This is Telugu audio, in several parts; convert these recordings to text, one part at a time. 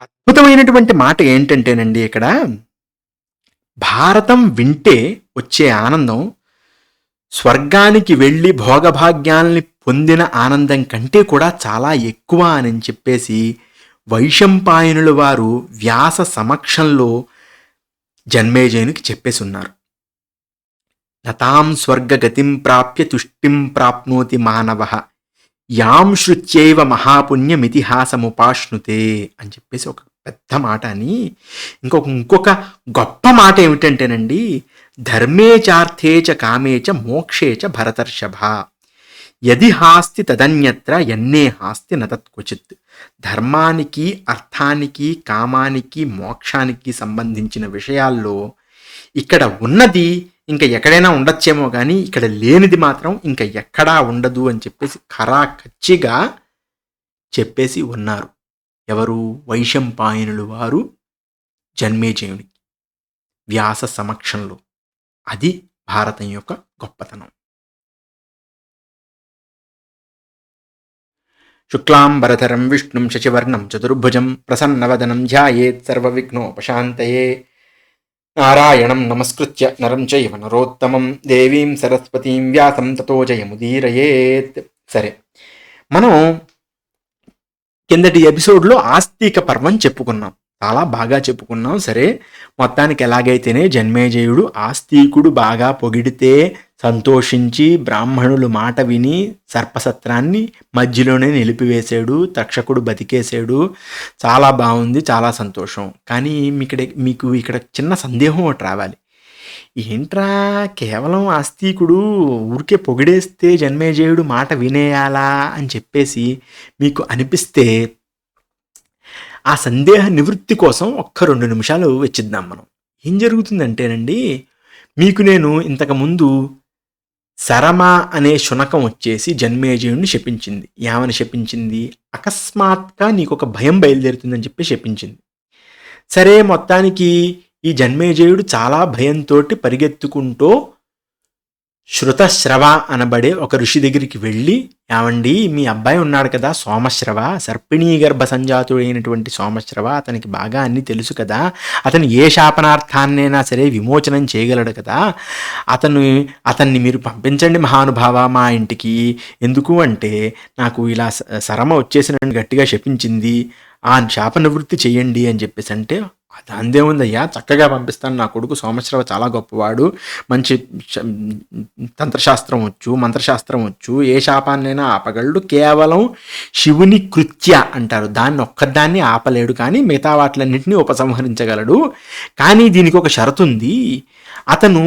అద్భుతమైనటువంటి మాట ఏంటంటేనండి ఇక్కడ, భారతం వింటే వచ్చే ఆనందం స్వర్గానికి వెళ్ళి భోగభాగ్యాల్ని పొందిన ఆనందం కంటే కూడా చాలా ఎక్కువ అని చెప్పేసి వైశంపాయనుల వారు వ్యాస సమక్షంలో జన్మేజయునికి చెప్పేసి ఉన్నారు. నతాం స్వర్గగతిం ప్రాప్య తుష్టిం ప్రాప్నోతి మానవ యాం శృత్యైవ మహాపుణ్యమితిహాసముపాశ్నుతే అని చెప్పేసి ఒక పెద్ద మాట అని. ఇంకొక గొప్ప మాట ఏమిటంటేనండి, ధర్మే చార్థే చ కామే చ మోక్షే చ భరతర్షభ యది హాస్తి తదన్యత్ర ఎన్నే హాస్తి నతత్క్వచిత్. ధర్మానికి, అర్థానికి, కామానికి, మోక్షానికి సంబంధించిన విషయాల్లో ఇక్కడ ఉన్నది ఇంకా ఎక్కడైనా ఉండొచ్చేమో కానీ ఇక్కడ లేనిది మాత్రం ఇంకా ఎక్కడా ఉండదు అని చెప్పేసి ఖరాఖచ్చిగా చెప్పేసి ఉన్నారు. ఎవరు? వైశంపాయనులు వారు జన్మేజయునికి వ్యాస సమక్షంలో. అది భారతం యొక్క గొప్పతనం. శుక్లాంబరధరం విష్ణుం శశివర్ణం చతుర్భుజం ప్రసన్నవదనం ధ్యాయేత్ సర్వవిఘ్నోపశాంతయే. నారాయణం నమస్కృత్య నరం చైవ నరోత్తమం దేవీం సరస్వతీం వ్యాసం తతో జయముదీరయేత్. సరే, మనం కిందటి ఎపిసోడ్లో ఆస్తిక పర్వం చెప్పుకున్నాం, చాలా బాగా చెప్పుకున్నాం. సరే, మొత్తానికి ఎలాగైతేనే జన్మేజయుడు ఆస్తికుడు బాగా పొగిడితే సంతోషించి బ్రాహ్మణులు మాట విని సర్పసత్రాన్ని మధ్యలోనే నిలిపివేశాడు, తక్షకుడు బతికేశాడు. చాలా బాగుంది, చాలా సంతోషం. కానీ మీకు ఇక్కడ చిన్న సందేహం ఒకటి రావాలి. ఏంట్రా, కేవలం ఆస్తికుడు ఊరికే పొగిడేస్తే జన్మేజయుడు మాట వినేయాలా అని చెప్పేసి మీకు అనిపిస్తే ఆ సందేహ నివృత్తి కోసం ఒక్క 2 నిమిషాలు వెచ్చిద్దాం మనం. ఏం జరుగుతుందంటేనండి, మీకు నేను ఇంతకుముందు శరమ అనే శునకం వచ్చేసి జన్మేజయుడిని శపించింది. ఏమని శపించింది? అకస్మాత్గా నీకు ఒక భయం బయలుదేరుతుందని చెప్పి శపించింది. సరే, మొత్తానికి ఈ జన్మేజయుడు చాలా భయంతో పరిగెత్తుకుంటూ శృతశ్రవ అనబడే ఒక ఋషి దగ్గరికి వెళ్ళి, ఏమండి మీ అబ్బాయి ఉన్నాడు కదా సోమశ్రవ, సర్పిణీ గర్భ సంజాతుడైనటువంటి సోమశ్రవ, అతనికి బాగా అన్నీ తెలుసు కదా, అతను ఏ శాపనార్థాన్నైనా సరే విమోచనం చేయగలడు కదా, అతన్ని మీరు పంపించండి మహానుభావ మా ఇంటికి. ఎందుకు అంటే నాకు ఇలా శరమ వచ్చేసి నన్ను గట్టిగా శపించింది, ఆ శాప నివృత్తి చెయ్యండి అని చెప్పేసి అంటే, దాందేముందయ్యా, చక్కగా పంపిస్తాను, నా కొడుకు సోమశ్రవ చాలా గొప్పవాడు, మంచి తంత్రశాస్త్రం వచ్చు, మంత్రశాస్త్రం వచ్చు, ఏ శాపాన్నైనా ఆపగలడు, కేవలం శివుని కృత్య అంటారు, దాన్ని ఒక్కదాన్ని ఆపలేడు, కానీ మిగతా వాటిలన్నింటినీ ఉపసంహరించగలడు. కానీ దీనికి ఒక షరతు ఉంది, అతను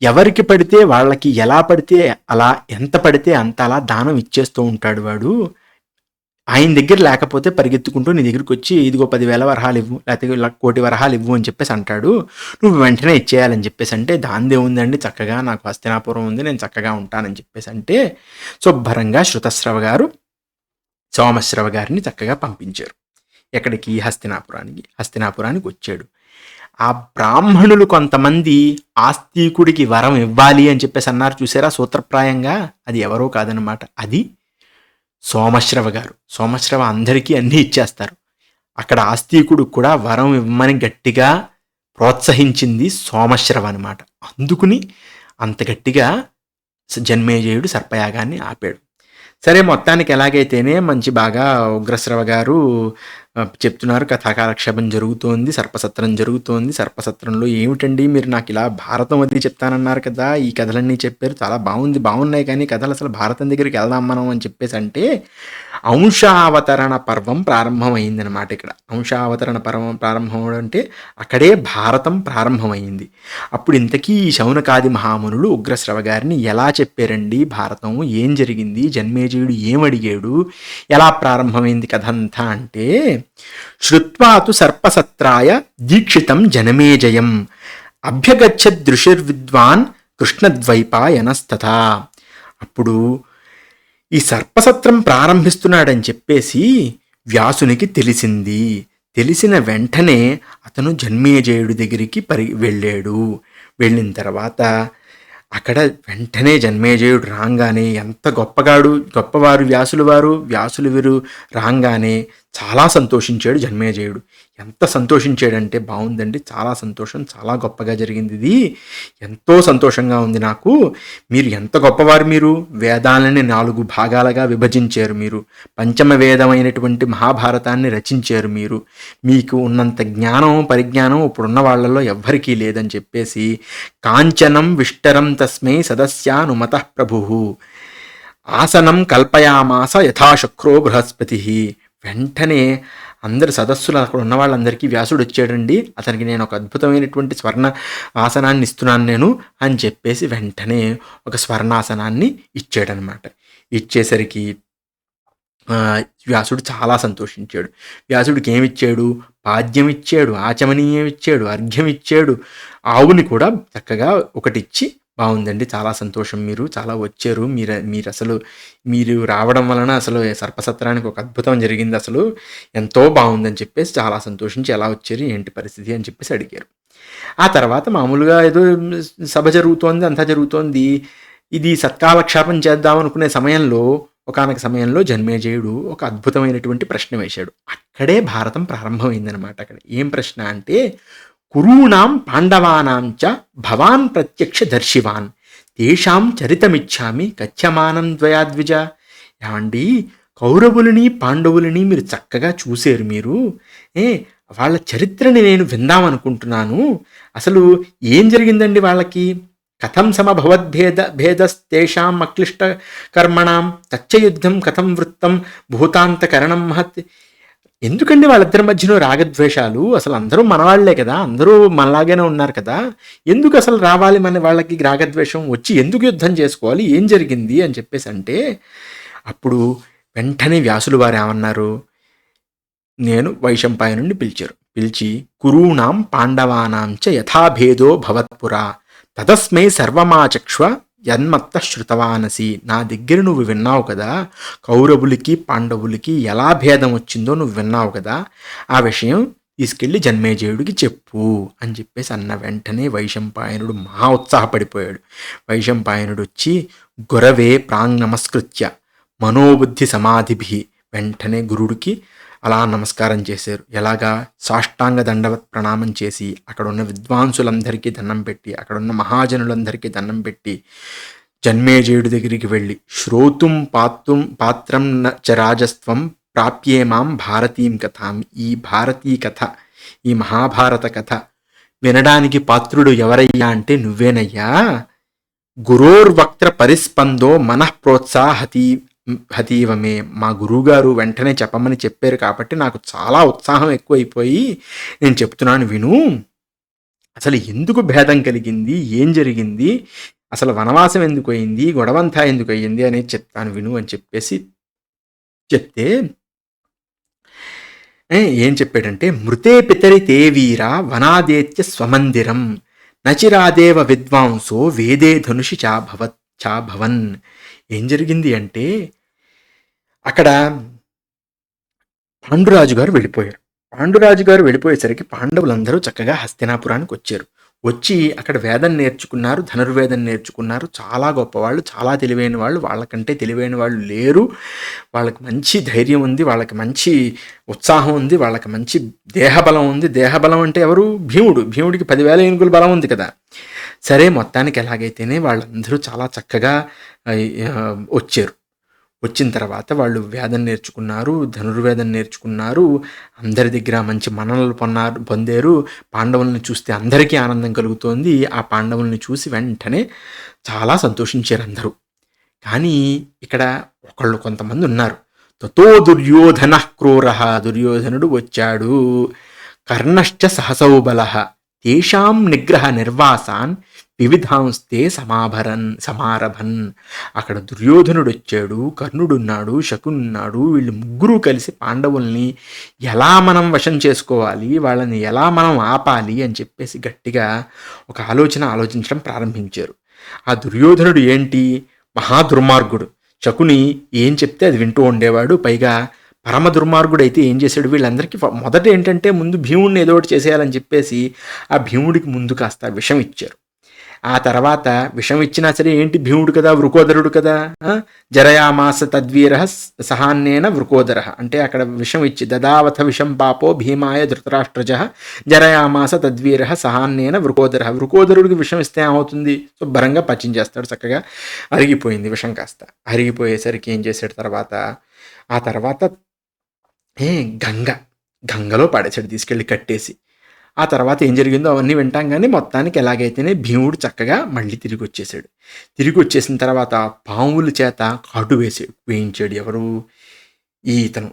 ఎవరికి పడితే వాళ్ళకి ఎలా పడితే అలా, ఎంత పడితే అంత అలా దానం ఇచ్చేస్తూ ఉంటాడు వాడు. ఆయన దగ్గర లేకపోతే పరిగెత్తుకుంటూ నీ దగ్గరికి వచ్చి ఇదిగో 10,000 వరహాలు ఇవ్వు, లేకపోతే 1,00,00,000 వరహాలు ఇవ్వు అని చెప్పేసి అంటాడు. నువ్వు వెంటనే ఇచ్చేయాలని చెప్పేసి అంటే, దాందే ఉందండి, చక్కగా నాకు హస్తినాపురం ఉంది, నేను చక్కగా ఉంటానని చెప్పేసి అంటే శుభ్రంగా శృతశ్రవ గారు సోమశ్రవ గారిని చక్కగా పంపించారు. ఎక్కడికి? హస్తినాపురానికి వచ్చాడు. ఆ బ్రాహ్మణులు కొంతమంది ఆస్తికుడికి వరం ఇవ్వాలి అని చెప్పేసి అన్నారు చూసారా సూత్రప్రాయంగా. అది ఎవరో కాదనమాట, అది సోమశ్రవ గారు. సోమశ్రవ అందరికీ అన్నీ ఇచ్చేస్తారు. అక్కడ ఆస్తికుడు కూడా వరం ఇవ్వమని గట్టిగా ప్రోత్సహించింది సోమశ్రవ అనమాట. అందుకుని అంత గట్టిగా జన్మేజయుడు సర్పయాగాన్ని ఆపాడు. సరే, మొత్తానికి ఎలాగైతేనే మంచి బాగా ఉగ్రశ్రవ గారు చెప్తున్నారు, కథాకాలక్షేపం జరుగుతోంది, సర్పసత్రం జరుగుతోంది. సర్పసత్రంలో ఏమిటండి మీరు నాకు ఇలా భారతం అది చెప్తానన్నారు కదా, ఈ కథలన్నీ చెప్పారు, చాలా బాగున్నాయి, కానీ కథలు అసలు భారతం దగ్గరికి వెళ్దాం మనం అని చెప్పేసి అంటే అంశావతరణ పర్వం ప్రారంభమైందనమాట. ఇక్కడ అంశావతరణ పర్వం ప్రారంభం అంటే అక్కడే భారతం ప్రారంభమైంది. అప్పుడు ఇంతకీ ఈ శౌనకాది మహామునులు ఉగ్రశ్రవ గారిని ఎలా చెప్పారండి భారతం, ఏం జరిగింది, జన్మేజయుడు ఏమడిగాడు, ఎలా ప్రారంభమైంది కథ అంతా అంటే, శ్రుత్వాతు సర్పసత్రాయ దీక్షితం జనమేజయం అభ్యగచ్చదృషిర్విద్వాన్ కృష్ణద్వైపాయనస్తథా. అప్పుడు ఈ సర్పసత్రం ప్రారంభిస్తున్నాడని చెప్పేసి వ్యాసునికి తెలిసింది. తెలిసిన వెంటనే అతను జన్మేజయుడి దగ్గరికి వెళ్ళాడు. వెళ్ళిన తర్వాత అక్కడ వెంటనే జన్మేజయుడు రాంగానే ఎంత గొప్పవారు వ్యాసులు వీరు రాంగానే చాలా సంతోషించాడు జన్మేజయుడు. ఎంత సంతోషించాడంటే బాగుందండి, చాలా సంతోషం, చాలా గొప్పగా జరిగింది ఇది, ఎంతో సంతోషంగా ఉంది నాకు. మీరు ఎంత గొప్పవారు, మీరు వేదాలని 4 భాగాలుగా విభజించారు, మీరు పంచమ వేదమైనటువంటి మహాభారతాన్ని రచించారు, మీకు ఉన్నంత పరిజ్ఞానం ఇప్పుడున్న వాళ్ళల్లో ఎవ్వరికీ లేదని చెప్పేసి కాంచనం విష్టరం తస్మై సదస్యానుమతః ప్రభు ఆసనం కల్పయామాస యథాశక్రో బృహస్పతి. వెంటనే అందరు సదస్సులు అక్కడ ఉన్న వాళ్ళందరికీ వ్యాసుడు వచ్చాడండి, అతనికి నేను ఒక అద్భుతమైనటువంటి స్వర్ణ ఆసనాన్ని ఇస్తున్నాను నేను అని చెప్పేసి వెంటనే ఒక స్వర్ణాసనాన్ని ఇచ్చాడనమాట. ఇచ్చేసరికి వ్యాసుడు చాలా సంతోషించాడు. వ్యాసుడికి ఏమిచ్చాడు? పాద్యం ఇచ్చాడు, ఆచమనీయం ఇచ్చాడు, అర్ఘ్యం ఇచ్చాడు, ఆవుని కూడా చక్కగా ఒకటిచ్చి, బాగుందండి, చాలా సంతోషం, మీరు చాలా వచ్చారు, మీరు రావడం వలన అసలు సర్పసత్రానికి ఒక అద్భుతం జరిగింది, అసలు ఎంతో బాగుందని చెప్పేసి చాలా సంతోషించి ఎలా వచ్చారు, ఏంటి పరిస్థితి అని చెప్పేసి అడిగారు. ఆ తర్వాత మామూలుగా ఏదో సభ జరుగుతోంది, అంతా జరుగుతోంది. ఇది సత్కాలక్షేపం చేద్దాం అనుకునే సమయంలో ఒకానొక సమయంలో జన్మేజయుడు ఒక అద్భుతమైనటువంటి ప్రశ్న వేశాడు. అక్కడే భారతం ప్రారంభమైందనమాట. అక్కడ ఏం ప్రశ్న అంటే, కురూణాం పాండవానాం చ భవాన్ ప్రత్యక్ష దర్శివాన్ తేషాం చరితమిచ్చామి కథ్యమానం ద్వయాద్విజ. ఏమండి, కౌరవులని పాండవులని మీరు చక్కగా చూశారు, వాళ్ళ చరిత్రని నేను విందామనుకుంటున్నాను. అసలు ఏం జరిగిందండి వాళ్ళకి? కథం భేదస్తేషాం అక్లిష్ట కర్మణాం తచ్చయుద్ధం కథం వృత్తం భూతాంతకరణం మహత్. ఎందుకండి వాళ్ళిద్దరి మధ్యలో రాగద్వేషాలు? అసలు అందరూ మనవాళ్లే కదా, అందరూ మనలాగానే ఉన్నారు కదా, ఎందుకు అసలు రావాలి మన వాళ్ళకి రాగద్వేషం వచ్చి, ఎందుకు యుద్ధం చేసుకోవాలి, ఏం జరిగింది అని చెప్పేసి అంటే, అప్పుడు వెంటనే వ్యాసులు వారు ఏమన్నారు, నేను వైశంపాయనుడిని పిలిచి కురూణాం పాండవానాం చ యథాభేదో భవత్పురా తదస్మై సర్వమాచక్ష్వ యన్మత్త శృతవానసి. నా దగ్గర నువ్వు విన్నావు కదా, కౌరవులకి పాండవులకి ఎలా భేదం వచ్చిందో నువ్వు విన్నావు కదా, ఆ విషయం తీసుకెళ్ళి జన్మేజయుడికి చెప్పు అని చెప్పేసి అన్న వెంటనే వైశంపాయనుడు మహా ఉత్సాహపడిపోయాడు. వైశంపాయనుడు వచ్చి గురవే ప్రాంగ్ నమస్కృత్య మనోబుద్ధి సమాధిభి, వెంటనే గురుడికి అలా నమస్కారం చేశారు. ఎలాగా? సాష్టాంగ దండవత్ ప్రణామం చేసి, అక్కడ ఉన్న విద్వాంసులందరికీ దండం పెట్టి, అక్కడ ఉన్న మహాజనులందరికీ దండం పెట్టి, జన్మేజయుడి దగ్గరికి వెళ్ళి శ్రోతుం పాత్రం చ రాజస్త్వం ప్రాప్యేమాం భారతీం కథాం. ఈ భారతీ కథ, ఈ మహాభారత కథ వినడానికి పాత్రుడు ఎవరయ్యా అంటే నువ్వేనయ్యా. గురోర్వక్త్ర పరిస్పందో హతీవమే. మా గురువుగారు వెంటనే చెప్పమని చెప్పారు కాబట్టి నాకు చాలా ఉత్సాహం ఎక్కువైపోయి నేను చెప్తున్నాను, విను. అసలు ఎందుకు భేదం కలిగింది, ఏం జరిగింది, అసలు వనవాసం ఎందుకు అయింది, గొడవంతా ఎందుకు అయ్యింది అనేది చెప్తాను, విను అని చెప్పేసి చెప్తే ఏం చెప్పాడంటే, మృతే పితరి తే వీర వనాదేత్య స్వమందిరం నచిరాదేవ విద్వాంసో వేదే ధనుషి చాభవన్. ఏం జరిగింది అంటే, అక్కడ పాండురాజు గారు వెళ్ళిపోయేసరికి పాండవులందరూ చక్కగా హస్తినాపురానికి వచ్చి అక్కడ వేదం నేర్చుకున్నారు, ధనుర్వేదం నేర్చుకున్నారు. చాలా గొప్పవాళ్ళు, చాలా తెలివైన వాళ్ళు, వాళ్ళకంటే తెలివైన వాళ్ళు లేరు. వాళ్ళకి మంచి ధైర్యం ఉంది, వాళ్ళకి మంచి ఉత్సాహం ఉంది, వాళ్ళకి మంచి దేహబలం ఉంది. దేహబలం అంటే ఎవరు? భీముడికి 10,000 ఏనుగుల బలం ఉంది కదా. సరే, మొత్తానికి ఎలాగైతేనే వాళ్ళందరూ చాలా చక్కగా వచ్చారు. వచ్చిన తర్వాత వాళ్ళు వేదం నేర్చుకున్నారు, ధనుర్వేదం నేర్చుకున్నారు, అందరి దగ్గర మంచి మన్ననలు పొందారు. పాండవుల్ని చూస్తే అందరికీ ఆనందం కలుగుతోంది. ఆ పాండవుల్ని చూసి వెంటనే చాలా సంతోషించారు అందరూ. కానీ ఇక్కడ కొంతమంది ఉన్నారు. తతో దుర్యోధన క్రూర. దుర్యోధనుడు వచ్చాడు. కర్ణశ్చ సహసౌబల తేషాం నిగ్రహ నిర్వాసాన్ వివిధాంస్తే సమారభన్. అక్కడ దుర్యోధనుడు వచ్చాడు, కర్ణుడున్నాడు, శకునున్నాడు. వీళ్ళు ముగ్గురు కలిసి పాండవుల్ని ఎలా మనం వశం చేసుకోవాలి, వాళ్ళని ఎలా మనం ఆపాలి అని చెప్పేసి గట్టిగా ఒక ఆలోచించడం ప్రారంభించారు. ఆ దుర్యోధనుడు ఏంటి, మహా దుర్మార్గుడు. శకుని ఏం చెప్తే అది వింటూ ఉండేవాడు. పైగా పరమ దుర్మార్గుడు అయితే ఏం చేశాడు, వీళ్ళందరికీ మొదట ఏంటంటే ముందు భీముడిని ఏదో ఒకటి చేసేయాలని చెప్పేసి ఆ భీముడికి ముందు కాస్త విషం ఇచ్చారు. ఆ తర్వాత విషం ఇచ్చినా సరే ఏంటి భీముడు కదా, వృకోదరుడు కదా. జరయామాస తద్వీర సహాన్నేన వృకోదర అంటే అక్కడ విషం ఇచ్చి దదావథ విషం పాపో భీమాయ ధృతరాష్ట్రజ జరయామాస తద్వీర సహాన్నేన వృకోదర. వృకోదరుడికి విషం ఇస్తే ఏమవుతుంది, శుభ్రంగా పచ్చించేస్తాడు, చక్కగా అరిగిపోయింది విషం. కాస్త అరిగిపోయేసరికి ఏం చేశాడు తర్వాత, ఆ తర్వాత గంగలో పడేసాడు తీసుకెళ్ళి కట్టేసి. ఆ తర్వాత ఏం జరిగిందో అవన్నీ వింటాం, కానీ మొత్తానికి ఎలాగైతేనే భీముడు చక్కగా మళ్ళీ తిరిగి వచ్చేసాడు. తిరిగి వచ్చేసిన తర్వాత పాముల చేత కాటు వేయించాడు. ఎవరు, ఇతను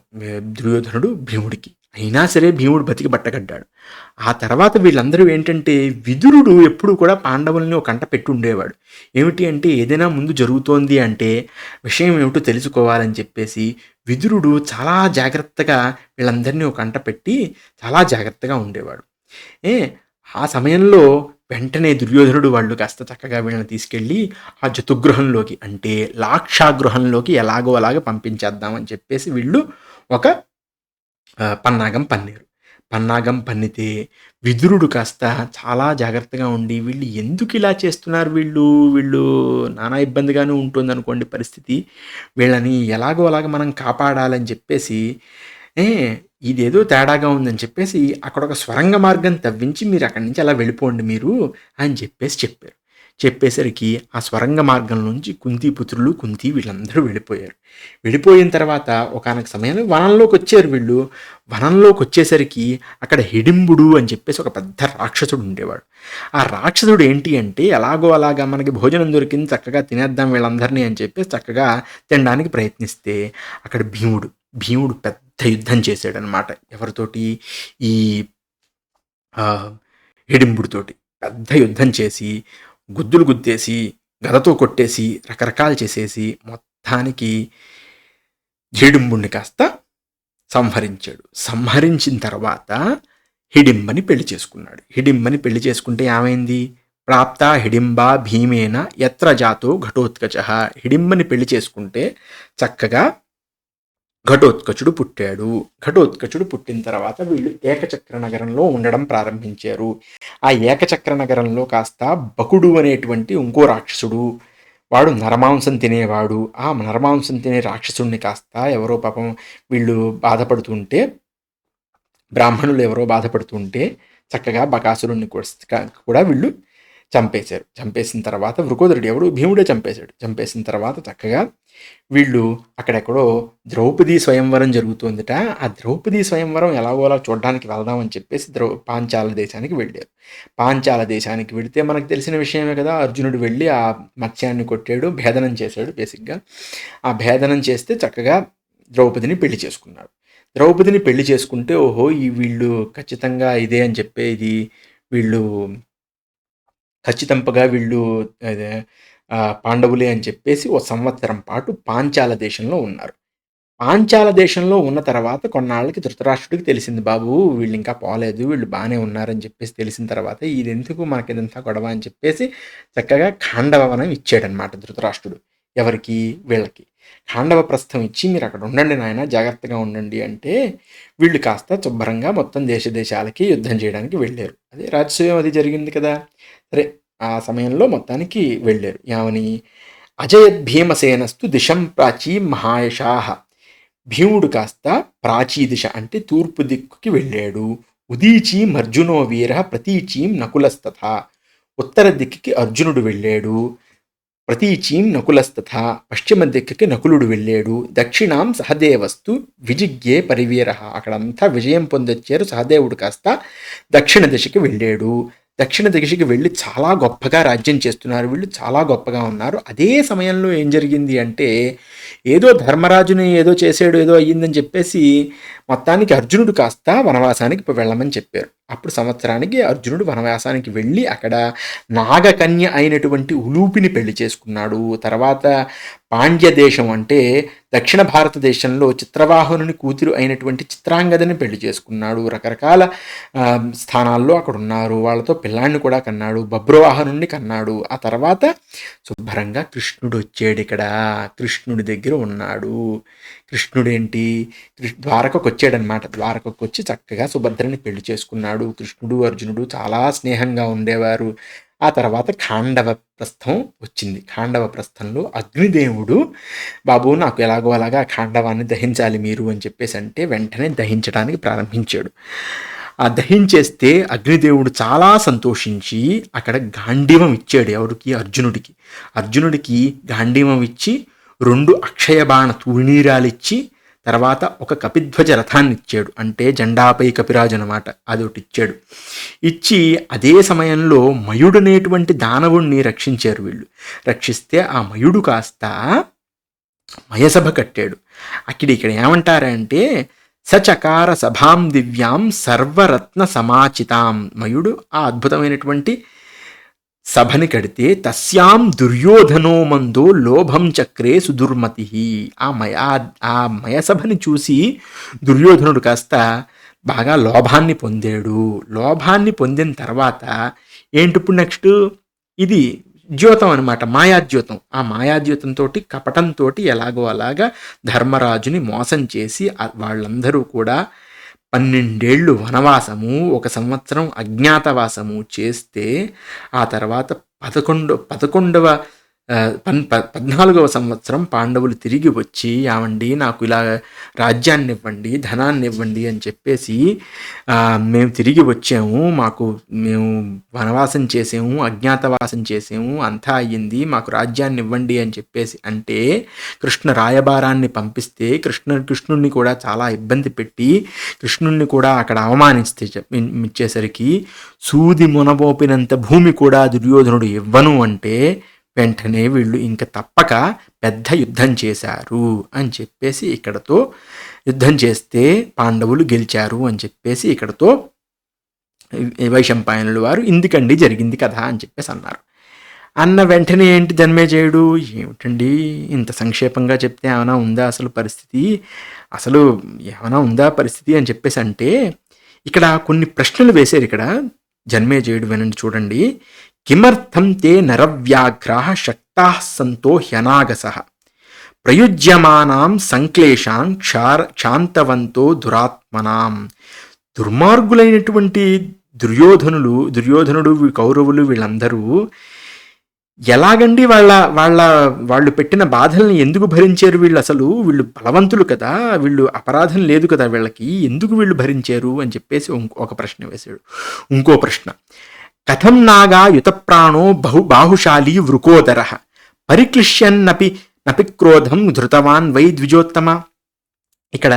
దుర్యోధనుడు భీముడికి. అయినా సరే భీముడు బతికి బట్టగడ్డాడు. ఆ తర్వాత వీళ్ళందరూ ఏంటంటే, విదురుడు ఎప్పుడు కూడా పాండవుల్ని ఒక కంట పెట్టి ఉండేవాడు. ఏమిటి అంటే, ఏదైనా ముందు జరుగుతోంది అంటే విషయం ఏమిటో తెలుసుకోవాలని చెప్పేసి విదురుడు చాలా జాగ్రత్తగా వీళ్ళందరినీ ఒక కంట పెట్టి చాలా జాగ్రత్తగా ఉండేవాడు. ఆ సమయంలో వెంటనే దుర్యోధనుడు వాళ్ళు కాస్త చక్కగా వీళ్ళని తీసుకెళ్ళి ఆ జతుగృహంలోకి, అంటే లాక్షాగృహంలోకి ఎలాగో అలాగ పంపించేద్దామని చెప్పేసి వీళ్ళు ఒక పన్నాగం పన్నితే విదురుడు కాస్త చాలా జాగ్రత్తగా ఉండి, వీళ్ళు ఎందుకు ఇలా చేస్తున్నారు, వీళ్ళు నానా ఇబ్బందిగానే ఉంటుంది అనుకోండి పరిస్థితి, వీళ్ళని ఎలాగో అలాగ మనం కాపాడాలని చెప్పేసి ఇదేదో తేడాగా ఉందని చెప్పేసి అక్కడ ఒక స్వరంగ మార్గం తవ్వించి మీరు అక్కడి నుంచి అలా వెళ్ళిపోండి మీరు అని చెప్పారు. చెప్పేసరికి ఆ స్వరంగ మార్గం నుంచి కుంతీపుత్రులు కుంతి వీళ్ళందరూ వెళ్ళిపోయారు. వెళ్ళిపోయిన తర్వాత ఒకానొక సమయంలో వనంలోకి వచ్చారు వీళ్ళు. వనంలోకి వచ్చేసరికి అక్కడ హిడింబుడు అని చెప్పేసి ఒక పెద్ద రాక్షసుడు ఉండేవాడు. ఆ రాక్షసుడు ఏంటి అంటే, ఎలాగో అలాగా మనకి భోజనం దొరికింది, చక్కగా తినేద్దాం వీళ్ళందరినీ అని చెప్పేసి చక్కగా తినడానికి ప్రయత్నిస్తే అక్కడ భీముడు పెద్ద యుద్ధం చేశాడనమాట. ఎవరితోటి, ఈ హిడింబుడితోటి పెద్ద యుద్ధం చేసి గుద్దులు గుద్దేసి గదతో కొట్టేసి రకరకాలు చేసేసి మొత్తానికి హిడింబుడిని కాస్త సంహరించిన తర్వాత హిడింబని పెళ్లి చేసుకున్నాడు. హిడింబని పెళ్లి చేసుకుంటే ఏమైంది, ప్రాప్త హిడింబా భీమేన యత్ర జాతో ఘటోత్కచ. హిడింబని పెళ్లి చేసుకుంటే చక్కగా ఘటోత్కచుడు పుట్టాడు. ఘటోత్కచుడు పుట్టిన తర్వాత వీళ్ళు ఏకచక్ర నగరంలో ఉండడం ప్రారంభించారు. ఆ ఏకచక్ర నగరంలో కాస్త బకుడు అనేటువంటి ఇంకో రాక్షసుడు, వాడు నరమాంసం తినేవాడు. ఆ నరమాంసం తినే రాక్షసుడిని కాస్త ఎవరో పాపం వీళ్ళు బాధపడుతుంటే, బ్రాహ్మణులు ఎవరో బాధపడుతుంటే చక్కగా బకాసురుణ్ణి కూడా వీళ్ళు చంపేసిన తర్వాత వృకోదరుడు ఎవడు, భీముడే చంపేసిన తర్వాత చక్కగా వీళ్ళు అక్కడెక్కడో ద్రౌపదీ స్వయంవరం జరుగుతుందట. ఆ ద్రౌపదీ స్వయంవరం ఎలాగోలా చూడడానికి వెళ్దామని చెప్పేసి పాంచాల దేశానికి వెళ్ళారు. పాంచాల దేశానికి వెళితే మనకు తెలిసిన విషయమే కదా, అర్జునుడు వెళ్ళి ఆ మత్స్యాన్ని కొట్టాడు, భేదనం చేశాడు. బేసిక్గా ఆ భేదనం చేస్తే చక్కగా ద్రౌపదిని పెళ్లి చేసుకున్నాడు. ద్రౌపదిని పెళ్లి చేసుకుంటే ఓహో వీళ్ళు ఖచ్చితంగా ఇదే అని చెప్పేది, వీళ్ళు ఖచ్చితంగా వీళ్ళు పాండవులే అని చెప్పేసి ఓ సంవత్సరం పాటు పాంచాల దేశంలో ఉన్నారు. పాంచాల దేశంలో ఉన్న తర్వాత కొన్నాళ్ళకి ధృతరాష్ట్రుడికి తెలిసింది, బాబు వీళ్ళు ఇంకా పోలేదు, వీళ్ళు బాగానే ఉన్నారని చెప్పేసి తెలిసిన తర్వాత ఇదెందుకు మనకిదంతా గొడవ అని చెప్పేసి చక్కగా ఖాండవనం ఇచ్చాడనమాట ధృతరాష్ట్రుడు. ఎవరికి, వీళ్ళకి ఖాండవ ప్రస్థం ఇచ్చి మీరు అక్కడ ఉండండి నాయన, జాగ్రత్తగా ఉండండి అంటే వీళ్ళు కాస్త శుభ్రంగా మొత్తం దేశాలకి యుద్ధం చేయడానికి వెళ్ళారు. అదే రాజసూయం అది జరిగింది కదా. సరే, ఆ సమయంలో మొత్తానికి వెళ్ళారు. ఏమని, అజయద్ భీమసేనస్తు దిశం ప్రాచీ మహాయశాహ. భీముడు కాస్త ప్రాచీ దిశ అంటే తూర్పు దిక్కుకి వెళ్ళాడు. ఉదీచీం అర్జునో వీర ప్రతీచీం నకులస్తథ. ఉత్తర దిక్కుకి అర్జునుడు వెళ్ళాడు. ప్రతీచీం నకులస్తథ. పశ్చిమ దిక్కుకి నకులుడు వెళ్ళాడు. దక్షిణాం సహదేవస్తు విజిగ్యే పరివీర. అక్కడంతా విజయం పొందొచ్చారు. సహదేవుడు కాస్త దక్షిణ దిశకి వెళ్ళాడు. దక్షిణ దిశకి వెళ్ళి చాలా గొప్పగా రాజ్యం చేస్తున్నారు వీళ్ళు, చాలా గొప్పగా ఉన్నారు. అదే సమయంలో ఏం జరిగింది అంటే, ఏదో ధర్మరాజుని ఏదో చేసాడు, ఏదో అయ్యిందని చెప్పేసి మొత్తానికి అర్జునుడు కాస్త వనవాసానికి వెళ్ళమని చెప్పారు. అప్పుడు సంవత్సరానికి అర్జునుడు వనవాసానికి వెళ్ళి అక్కడ నాగకన్య అయినటువంటి ఉలూపిని పెళ్లి చేసుకున్నాడు. తర్వాత పాండ్య దేశం అంటే దక్షిణ భారతదేశంలో చిత్రవాహనుని కూతురు అయినటువంటి చిత్రాంగదని పెళ్లి చేసుకున్నాడు. రకరకాల స్థానాల్లో అక్కడ ఉన్నారు. వాళ్ళతో పిల్లాన్ని కూడా కన్నాడు, బభ్రువాహనుణ్ణి కన్నాడు. ఆ తర్వాత శుభ్రంగా కృష్ణుడు వచ్చాడు. ఇక్కడ కృష్ణుడి దగ్గర ఉన్నాడు. కృష్ణుడేంటి, ద్వారకకు వచ్చాడనమాట. ద్వారకకు వచ్చి చక్కగా సుభద్రని పెళ్లి చేసుకున్నాడు. కృష్ణుడు అర్జునుడు చాలా స్నేహంగా ఉండేవారు. ఆ తర్వాత ఖాండవ ప్రస్థం వచ్చింది. ఖాండవ ప్రస్థంలో అగ్నిదేవుడు, బాబు నాకు ఎలాగో అలాగా ఖాండవాన్ని దహించాలి మీరు అని చెప్పేసి అంటే వెంటనే దహించడానికి ప్రారంభించాడు. ఆ దహించేస్తే అగ్నిదేవుడు చాలా సంతోషించి అక్కడ గాంధీవం ఇచ్చాడు. ఎవరికి? అర్జునుడికి. అర్జునుడికి గాంధీవం ఇచ్చి 2 అక్షయ బాణ తూణీరాలిచ్చి తర్వాత ఒక కపిధ్వజ రథాన్ని ఇచ్చాడు. అంటే జెండాపై కపిరాజు అనమాట. అదొకటి ఇచ్చాడు. ఇచ్చి అదే సమయంలో మయుడనేటువంటి దానవుణ్ణి రక్షించారు వీళ్ళు. రక్షిస్తే ఆ మయుడు కాస్త మయసభ కట్టాడు. ఇక్కడ ఏమంటారంటే సచకార సభాం దివ్యాం సర్వరత్న సమాచితాం. మయుడు ఆ అద్భుతమైనటువంటి సభని కడితే తస్యాం దుర్యోధనో మందో లోభం చక్రే సుదుర్మతి. ఆ మయసభని చూసి దుర్యోధనుడు కాస్త బాగా లోభాన్ని పొందాడు. లోభాన్ని పొందిన తర్వాత ఏంటిప్పుడు నెక్స్ట్? ఇది ద్యోతం అనమాట, మాయాద్యోతం. ఆ మాయాద్యోతంతో కపటంతో ఎలాగో అలాగా ధర్మరాజుని మోసం చేసి వాళ్ళందరూ కూడా 12 వనవాసము, 1 సంవత్సరం అజ్ఞాతవాసము చేస్తే ఆ తర్వాత 14వ సంవత్సరం పాండవులు తిరిగి వచ్చి, ఏమండి నాకు ఇలా రాజ్యాన్ని ఇవ్వండి, ధనాన్ని ఇవ్వండి అని చెప్పేసి మేము తిరిగి వచ్చాము, మేము వనవాసం చేసాము, అజ్ఞాతవాసం చేసాము, అంతా అయ్యింది, మాకు రాజ్యాన్ని ఇవ్వండి అని చెప్పేసి అంటే కృష్ణ రాయబారాన్ని పంపిస్తే కృష్ణుణ్ణి కూడా చాలా ఇబ్బంది పెట్టి కృష్ణుణ్ణి కూడా అక్కడ అవమానిస్తే ఇచ్చేసరికి సూది మునబోపినంత భూమి కూడా దుర్యోధనుడు ఇవ్వను అంటే వెంటనే వీళ్ళు ఇంక తప్పక పెద్ద యుద్ధం చేశారు అని చెప్పేసి ఇక్కడతో యుద్ధం చేస్తే పాండవులు గెలిచారు అని చెప్పేసి ఇక్కడతో వైశంపాయనుల వారు ఇందుకండి జరిగింది కదా అని చెప్పేసి అన్నారు. అన్న వెంటనే ఏంటి జన్మేజయుడు, ఏమిటండి ఇంత సంక్షేపంగా చెప్తే ఏమైనా ఉందా అసలు పరిస్థితి, అసలు ఏమైనా ఉందా పరిస్థితి అని చెప్పేసి అంటే ఇక్కడ కొన్ని ప్రశ్నలు వేశారు. ఇక్కడ జన్మేజయుడు వినండి, చూడండి. కిమర్థం తే నరవ్యాఘ్రాః శక్తాః సంతో హ్యనాగసః ప్రయుజ్యమానాం సంక్లేశాన్ క్షాంతవంతో దురాత్మనాం. దుర్మార్గులైనటువంటి దుర్యోధనుడు కౌరవులు వీళ్ళందరూ ఎలాగండి వాళ్ళు పెట్టిన బాధల్ని ఎందుకు భరించారు? వీళ్ళు బలవంతులు కదా, వీళ్ళు అపరాధం లేదు కదా వీళ్ళకి, ఎందుకు వీళ్ళు భరించారు అని చెప్పేసి ఒక ప్రశ్న వేశాడు. ఇంకో ప్రశ్న, కథం నాగా యుతప్రాణో బాహుశాలి వృకోదర పరిక్లిష్యన్నపి క్రోధం ధృతవాన్ వై ద్విజోత్తమ. ఇక్కడ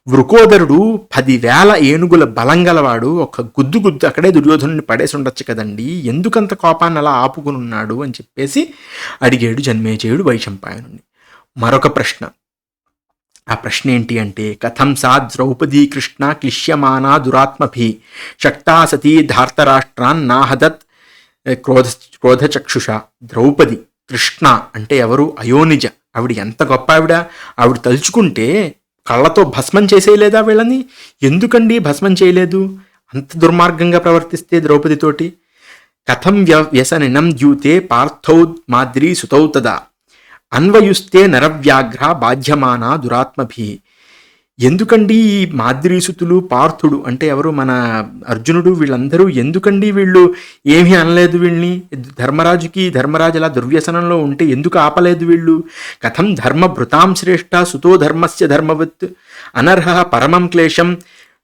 వృకోదరుడు 10,000 ఏనుగుల బలం గలవాడు, ఒక గుద్దు అక్కడే దుర్యోధనుని పడేసి ఉండొచ్చు కదండి, ఎందుకంత కోపాన్ని అలా ఆపుకుని ఉన్నాడు అని చెప్పేసి అడిగాడు జన్మేజయుడు వైశంపాయనుని. మరొక ప్రశ్న, ఆ ప్రశ్న ఏంటి అంటే కథం సా ద్రౌపదీ కృష్ణ క్లిశ్యమానా దురాత్మభి శక్తా సతీ ధార్తరాష్ట్రాన్ నాహదత్ క్రోధచక్షుష. ద్రౌపది కృష్ణ అంటే ఎవరు? అయోనిజ. ఆవిడ ఎంత గొప్ప ఆవిడ తలుచుకుంటే కళ్ళతో భస్మం చేసేయలేదా వీళ్ళని? ఎందుకండి భస్మం చేయలేదు అంత దుర్మార్గంగా ప్రవర్తిస్తే ద్రౌపదితోటి? కథం వ్యసనినం ద్యూతే పార్థౌ మాద్రీ సుతౌ తదా అన్వయుస్తే నరవ్యాఘ్ర బాధ్యమాన దురాత్మభి. ఎందుకండి ఈ మాద్రీసుతులు, పార్థుడు అంటే ఎవరు? మన అర్జునుడు, వీళ్ళందరూ ఎందుకండి వీళ్ళు ఏమీ అనలేదు వీళ్ళని? ధర్మరాజు అలా దుర్వ్యసనంలో ఉంటే ఎందుకు ఆపలేదు వీళ్ళు? కథం ధర్మభృతాం శ్రేష్ఠ సుతో ధర్మస్య ధర్మవత్ అనర్హ పరమం క్లేశం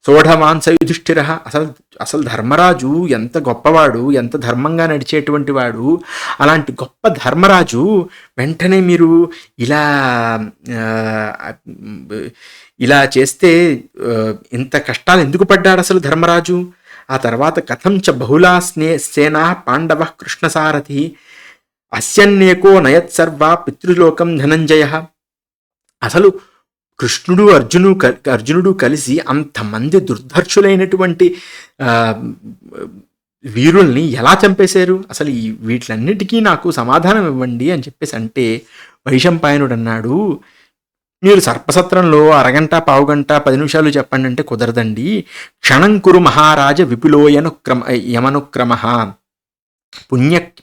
సోఢవాన్ సయుధిష్ఠిర. అసలు ధర్మరాజు ఎంత గొప్పవాడు, ఎంత ధర్మంగా నడిచేటువంటి వాడు. అలాంటి గొప్ప ధర్మరాజు వెంటనే మీరు ఇలా చేస్తే ఇంత కష్టాలు ఎందుకు పడ్డాడు అసలు ధర్మరాజు? ఆ తర్వాత కథం చ బహుళా సేనా పాండవ కృష్ణసారథి అస్యన్యేకో నయత్సర్వా పితృలోకం ధనంజయ. అసలు కృష్ణుడు అర్జునుడు కలిసి అంతమంది దుర్ధర్షులైనటువంటి వీరుల్ని ఎలా చంపేశారు? అసలు వీటిలన్నిటికీ నాకు సమాధానం ఇవ్వండి అని చెప్పేసి అంటే వైశంపాయనుడు అన్నాడు, మీరు సర్పసత్రంలో అరగంట, పావుగంట, 10 నిమిషాలు చెప్పండి అంటే కుదరదండి. క్షణం కురు మహారాజ యమనుక్రమ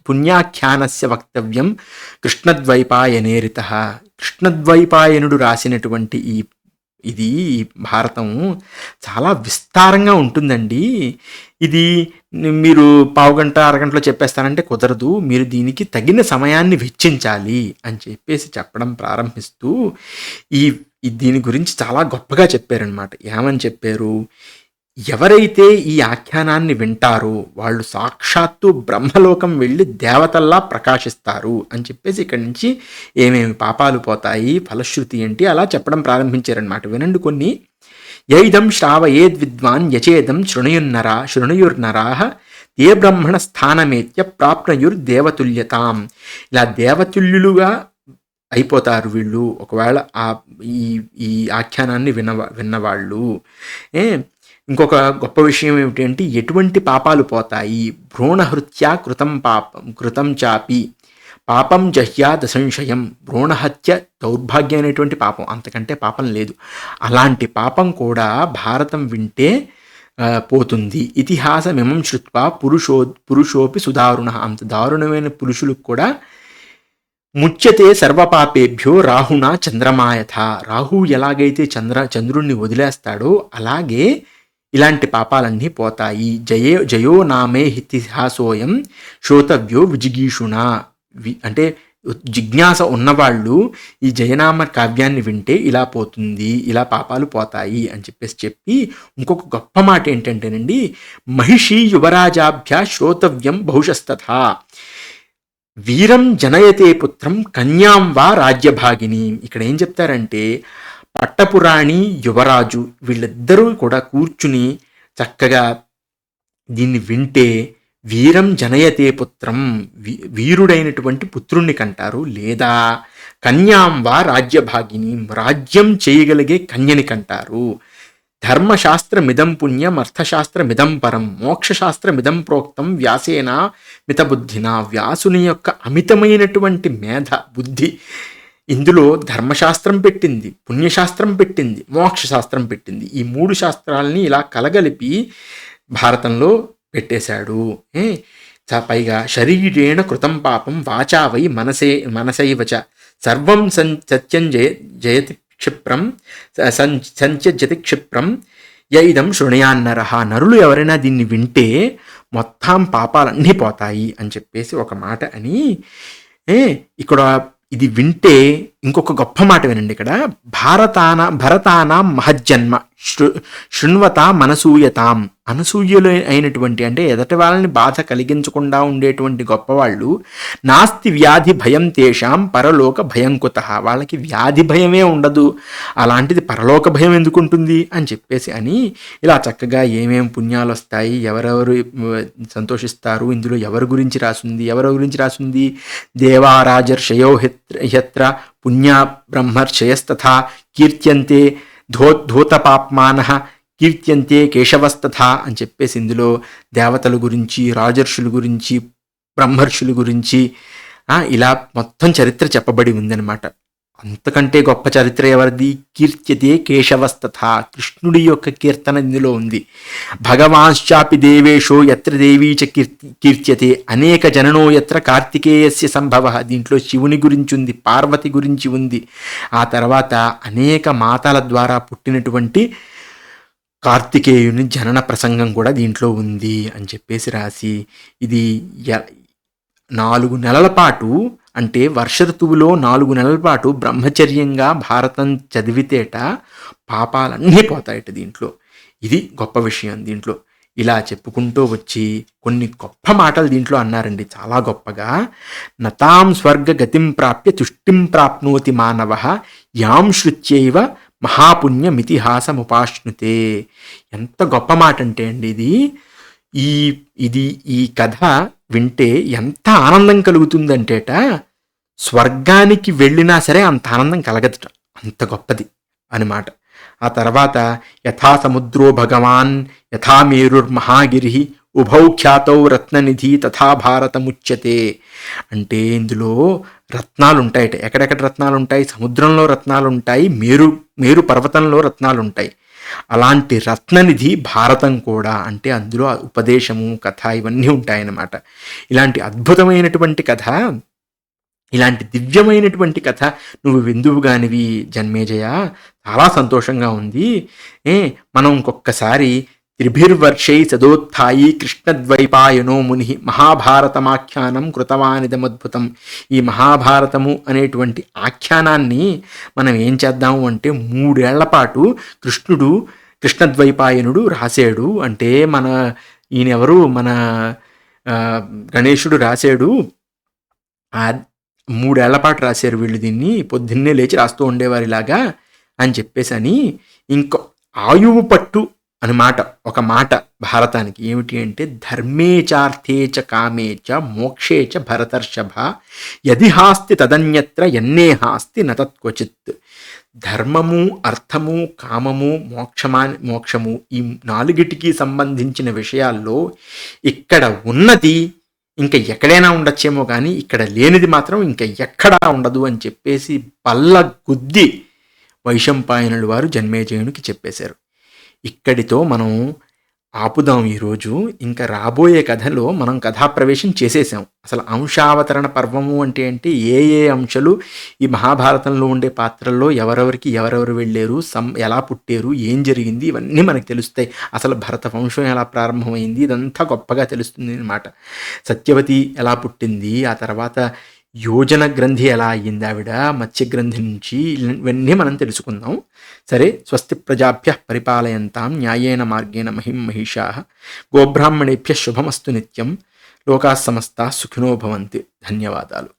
పుణ్యాఖ్యానస్య వక్తవ్యం కృష్ణద్వైపాయనేరిత. కృష్ణద్వైపాయనుడు రాసినటువంటి ఇది భారతం చాలా విస్తారంగా ఉంటుందండి. ఇది మీరు పావుగంట, అరగంటలో చెప్పేస్తానంటే కుదరదు. మీరు దీనికి తగిన సమయాన్ని వెచ్చించాలి అని చెప్పేసి చెప్పడం ప్రారంభిస్తూ ఈ దీని గురించి చాలా గొప్పగా చెప్పారనమాట. ఏమని చెప్పారు? ఎవరైతే ఈ ఆఖ్యానాన్ని వింటారో వాళ్ళు సాక్షాత్తు బ్రహ్మలోకం వెళ్ళి దేవతల్లా ప్రకాశిస్తారు అని చెప్పేసి ఇక్కడి నుంచి ఏమేమి పాపాలు పోతాయి, ఫలశ్రుతి ఏంటి అలా చెప్పడం ప్రారంభించారనమాట. వినండి కొన్ని. యైదం శ్రావయేద్ విద్వాన్ యచేదం శృణుయుర్నరాః ఏ బ్రహ్మణ స్థానమేత్య ప్రాప్నయుర్దేవతుల్యతాం. ఇలా దేవతుల్యులుగా అయిపోతారు వీళ్ళు ఒకవేళ ఈ ఈ ఆఖ్యానాన్ని విన్నవాళ్ళు. ఇంకొక గొప్ప విషయం ఏమిటంటే ఎటువంటి పాపాలు పోతాయి? భ్రూణహృత్యా కృతం చాపి పాపం జహ్యాద సంశయం. భ్రూణహత్య దౌర్భాగ్యమైనటువంటి పాపం, అంతకంటే పాపం లేదు. అలాంటి పాపం కూడా భారతం వింటే పోతుంది. ఇతిహాసమిమం శ్రుత్వా పురుషోపి సుదారుణ. అంత దారుణమైన పురుషులకు కూడా ముచ్యతే సర్వపాపేభ్యో రాహునా చంద్రమాయథ. రాహు ఎలాగైతే చంద్రుణ్ణి వదిలేస్తాడో అలాగే ఇలాంటి పాపాలన్నీ పోతాయి. జయో నామే ఇతిహాసోయం శ్రోతవ్యో విజిగీషుణ. అంటే జిజ్ఞాస ఉన్నవాళ్ళు ఈ జయనామ కావ్యాన్ని వింటే ఇలా పోతుంది, ఇలా పాపాలు పోతాయి అని చెప్పి ఇంకొక గొప్ప మాట ఏంటంటేనండి, మహిషి యువరాజాభ్యా శ్రోతవ్యం బహుశస్తథా. వీరం జనయతే పుత్రం కన్యాం వా రాజ్యభాగిని. ఇక్కడ ఏం చెప్తారంటే పట్టపురాణి, యువరాజు వీళ్ళిద్దరూ కూడా కూర్చుని చక్కగా దీన్ని వింటే వీరం జనయతే పుత్రం, వీరుడైనటువంటి పుత్రుణ్ణి కంటారు, లేదా కన్యాం వా రాజ్యభాగిని, రాజ్యం చేయగలిగే కన్యని కంటారు. ధర్మశాస్త్రమిదం పుణ్యం అర్థశాస్త్రమిదం పరం మోక్షశాస్త్రమిదం ప్రోక్తం వ్యాసేన మితబుద్ధిన. వ్యాసుని యొక్క అమితమైనటువంటి మేధ బుద్ధి ఇందులో ధర్మశాస్త్రం పెట్టింది, పుణ్యశాస్త్రం పెట్టింది, మోక్షశాస్త్రం పెట్టింది. ఈ 3 శాస్త్రాలని ఇలా కలగలిపి భారతంలో పెట్టేశాడు. పైగా శరీరేణ కృతం పాపం వాచావై మనసైవచ సర్వం సత్యం జయతి క్షిప్రం సంత్యజతి క్షిప్రం యైదం శృణయాన్నరహ. నరులు ఎవరైనా దీన్ని వింటే మొత్తం పాపాలన్నీ పోతాయి అని చెప్పేసి ఒక మాట అని ఇక్కడ ఇది వింటే ఇంకొక గొప్ప మాట వినండి. ఇక్కడ భరతానాం మహజ్జన్మ శృణ్వత మనసూయతాం. అనసూయలు అయినటువంటి అంటే ఎదటి వాళ్ళని బాధ కలిగించకుండా ఉండేటువంటి గొప్పవాళ్ళు. నాస్తి వ్యాధి భయం తేషాం పరలోక భయం కుతః. వాళ్ళకి వ్యాధి భయమే ఉండదు, అలాంటిది పరలోక భయం ఎందుకుంటుంది అని చెప్పేసి అని ఇలా చక్కగా ఏమేం పుణ్యాలు వస్తాయి, ఎవరెవరు సంతోషిస్తారు, ఇందులో ఎవరి గురించి రాసింది దేవారాజర్షయో హ్యత్ర పుణ్య బ్రహ్మర్షయస్తథా కీర్త్యంతే ధూతపాప్మానః కీర్త్యంతే కేశవస్తథా అని చెప్పేసి ఇందులో దేవతల గురించి, రాజర్షుల గురించి, బ్రహ్మర్షుల గురించి ఇలా మొత్తం చరిత్ర చెప్పబడి ఉందన్నమాట. అంతకంటే గొప్ప చరిత్ర ఎవరిది? కీర్త్యతే కేశవస్తథా. కృష్ణుడి యొక్క కీర్తన ఇందులో ఉంది. భగవాంశ్చాపి దేవేశో యత్ర దేవీ చ కీర్త్యతే అనేక జననో యత్ర కార్తికేయస్య సంభవ. దీంట్లో శివుని గురించి ఉంది, పార్వతి గురించి ఉంది. ఆ తర్వాత అనేక మాతల ద్వారా పుట్టినటువంటి కార్తికేయుని జనన ప్రసంగం కూడా దీంట్లో ఉంది అని చెప్పేసి రాసి ఇది 4 నెలల పాటు అంటే వర్ష ఋతువులో 4 నెలల పాటు బ్రహ్మచర్యంగా భారతం చదివితేట పాపాలన్నీ పోతాయట దీంట్లో. ఇది గొప్ప విషయం. దీంట్లో ఇలా చెప్పుకుంటూ వచ్చి కొన్ని గొప్ప మాటలు దీంట్లో అన్నారండి చాలా గొప్పగా. నతాం స్వర్గ గతిం ప్రాప్య తుష్టిం ప్రాప్నోతి మానవ యాం శృత్యైవ మహాపుణ్యమితిహాసముపాశ్నుతే. ఎంత గొప్ప మాట అంటే అండి ఈ కథ వింటే ఎంత ఆనందం కలుగుతుందంటేట స్వర్గానికి వెళ్ళినా సరే అంత ఆనందం కలగదట, అంత గొప్పది అన్నమాట. ఆ తర్వాత యథా సముద్రో భగవాన్ యథా మేరుర్మహాగిరి ఉభౌ ఖ్యాతౌ రత్ననిధి తథా భారతముచ్యతే. అంటే ఇందులో రత్నాలు ఉంటాయట. ఎక్కడెక్కడ రత్నాలు ఉంటాయి? సముద్రంలో రత్నాలు ఉంటాయి, మేరు పర్వతంలో రత్నాలు ఉంటాయి. అలాంటి రత్ననిధి భారతం కూడా. అంటే అందులో ఉపదేశము, కథ ఇవన్నీ ఉంటాయన్నమాట. ఇలాంటి అద్భుతమైనటువంటి కథ, ఇలాంటి దివ్యమైనటువంటి కథ నువ్వు విందువుగానివి జన్మేజయ. చాలా సంతోషంగా ఉంది. మనం ఇంకొక్కసారి త్రిభిర్వర్షై సదోత్థాయి కృష్ణద్వైపాయనో ముని మహాభారతమాఖ్యానం కృతవానిదమద్భుతం. ఈ మహాభారతము అనేటువంటి ఆఖ్యానాన్ని మనం ఏం చేద్దాము అంటే 3 ఏళ్ల పాటు కృష్ణద్వైపాయనుడు రాశాడు. అంటే ఈయనెవరు మన గణేశుడు రాశాడు. 3 ఏళ్ల పాటు రాశారు వీళ్ళు దీన్ని. పొద్దున్నే లేచి రాస్తూ ఉండేవారు ఇలాగా అని చెప్పేసి ఇంకో ఆయువు పట్టు అని ఒక మాట భారతానికి ఏమిటి అంటే ధర్మేచార్థేచ కామేచ మోక్షేచ భరతర్షభ యదిహాస్తి తదన్యత్ర ఎన్నేహాస్తి నతత్క్వచిత్. ధర్మము, అర్థము, కామము, మోక్షము ఈ 4టికి సంబంధించిన విషయాల్లో ఇక్కడ ఉన్నది ఇంకా ఎక్కడైనా ఉండొచ్చేమో కానీ ఇక్కడ లేనిది మాత్రం ఇంకా ఎక్కడా ఉండదు అని చెప్పేసి బల్ల గుద్ది వైశంపాయనుల వారు జన్మేజయునికి చెప్పేశారు. ఇక్కడితో మనం ఆపుదాం ఈరోజు. ఇంకా రాబోయే కథలో మనం కథాప్రవేశం చేసేసాం. అసలు అంశావతరణ పర్వము అంటే ఏంటి, ఏ అంశాలు ఈ మహాభారతంలో ఉండే పాత్రల్లో ఎవరెవరు వెళ్ళారు, ఎలా పుట్టారు, ఏం జరిగింది, ఇవన్నీ మనకు తెలుస్తాయి. అసలు భరత వంశం ఎలా ప్రారంభమైంది, ఇదంతా గొప్పగా తెలుస్తుంది అన్నమాట. సత్యవతి ఎలా పుట్టింది, ఆ తర్వాత యోజన గ్రంథి ఎలా అయ్యింది, ఆవిడ మత్స్య గ్రంథి నుంచి, ఇవన్నీ మనం తెలుసుకుందాం. సరే, స్వస్తి ప్రజాభ్య పరిపాలయంతాం న్యాయేన మార్గేణ మహిం మహిషాః గోబ్రాహ్మణేభ్య శుభమస్తు నిత్యం. లోకాः సమస్తాः సుఖినో భవంతు. ధన్యవాదాలు.